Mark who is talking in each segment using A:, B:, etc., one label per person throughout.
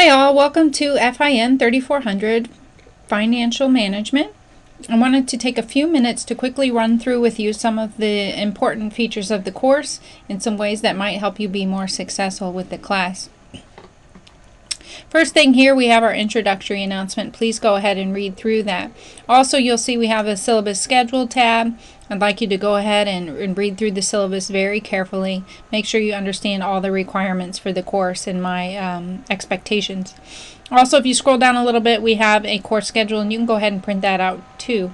A: Hi all, welcome to FIN3400 Financial Management. I wanted to take a few minutes to quickly run through with you some of the important features of the course and some ways that might help you be more successful with the class. First thing here, we have our introductory announcement. Please go ahead and read through that. Also, you'll see we have a Syllabus Schedule tab. I'd like you to go ahead and read through the syllabus very carefully. Make sure you understand all the requirements for the course and my expectations. Also, if you scroll down a little bit, we have a course schedule, and you can go ahead and print that out too.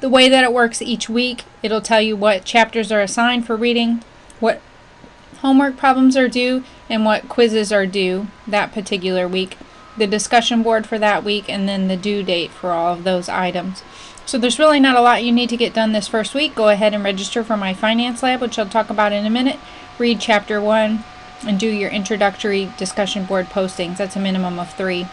A: The way that it works each week, it'll tell you what chapters are assigned for reading, what homework problems are due, and what quizzes are due that particular week, the discussion board for that week, and then the due date for all of those items. So there's really not a lot you need to get done this first week. Go ahead and register for my finance lab, which I'll talk about in a minute. Read chapter 1 and do your introductory discussion board postings. That's a minimum of 3.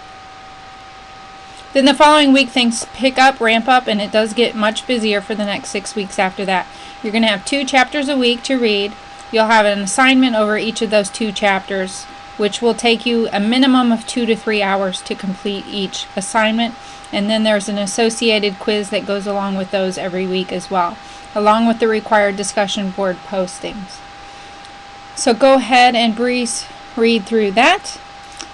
A: Then the following week things pick up, ramp up, and it does get much busier for the next 6 weeks after that. You're going to have 2 chapters a week to read. You'll have an assignment over each of those 2 chapters, which will take you a minimum of 2 to 3 hours to complete each assignment. And then there's an associated quiz that goes along with those every week as well, along with the required discussion board postings. So go ahead and read through that.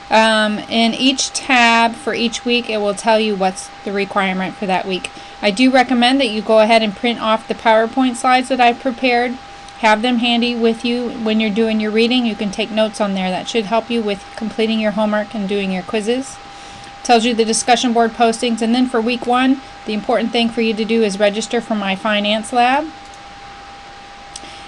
A: In each tab for each week, it will tell you what's the requirement for that week. I do recommend that you go ahead and print off the PowerPoint slides that I've prepared. Have them handy with you when you're doing your reading. You can take notes on there. That should help you with completing your homework and doing your quizzes. Tells you the discussion board postings. And then for week 1, the important thing for you to do is register for my finance lab.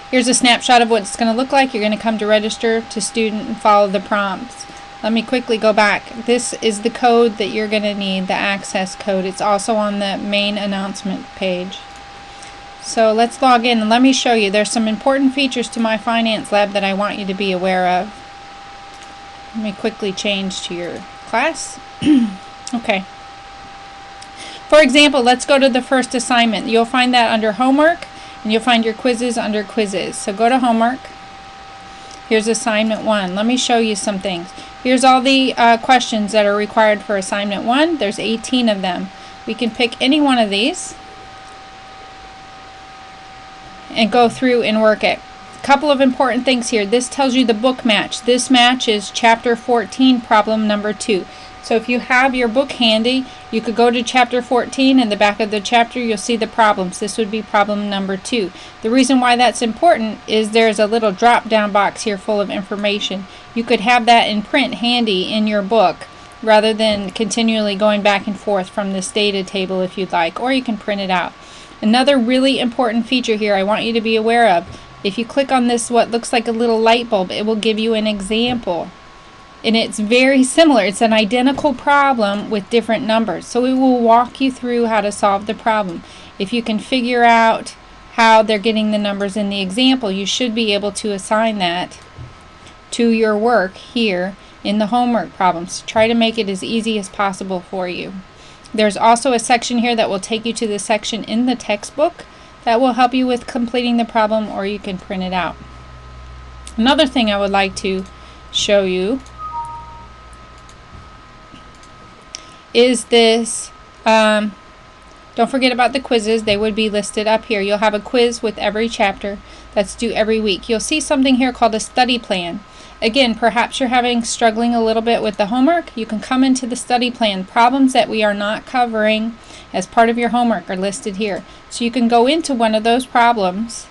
A: Here's a snapshot of what it's going to look like. You're going to come to register to student and follow the prompts. Let me quickly go back. This is the code that you're going to need, the access code. It's also on the main announcement page. So let's log in and let me show you. There's some important features to my finance lab that I want you to be aware of. Let me quickly change to your class. Okay. For example, let's go to the first assignment. You'll find that under homework, and you'll find your quizzes under quizzes. So go to homework. Here's assignment 1. Let me show you some things. Here's all the questions that are required for assignment 1. There's 18 of them. We can pick any one of these and go through and work it. A couple of important things here. This tells you the book match. This match is chapter 14, problem number 2. So if you have your book handy, you could go to chapter 14. In the back of the chapter, you'll see the problems. This would be problem number 2. The reason why that's important is there's a little drop-down box here full of information. You could have that in print handy in your book rather than continually going back and forth from this data table if you'd like, or you can print it out. Another really important feature here I want you to be aware of. If you click on this, what looks like a little light bulb, it will give you an example. And it's very similar. It's an identical problem with different numbers. So it will walk you through how to solve the problem. If you can figure out how they're getting the numbers in the example, you should be able to assign that to your work here in the homework problems. Try to make it as easy as possible for you. There's also a section here that will take you to the section in the textbook that will help you with completing the problem, or you can print it out. Another thing I would like to show you is this. Don't forget about the quizzes. They would be listed up here. You'll have a quiz with every chapter that's due every week. You'll see something here called a study plan. Again, perhaps you're struggling a little bit with the homework. You can come into the study plan. Problems that we are not covering as part of your homework are listed here. So you can go into one of those problems.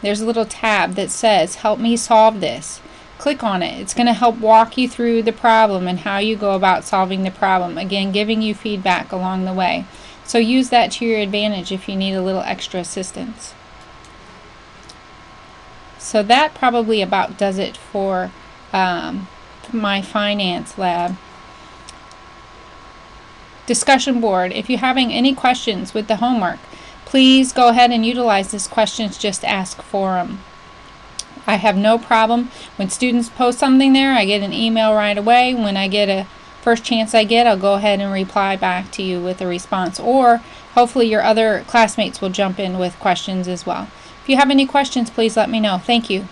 A: There's a little tab that says, help me solve this. Click on it. It's going to help walk you through the problem and how you go about solving the problem. Again, giving you feedback along the way. So use that to your advantage if you need a little extra assistance. So that probably about does it for my finance lab. Discussion board. If you're having any questions with the homework, please go ahead and utilize this questions just ask forum. I have no problem. When students post something there, I get an email right away. When I get a first chance I get, I'll go ahead and reply back to you with a response. Or hopefully your other classmates will jump in with questions as well. If you have any questions, please let me know. Thank you.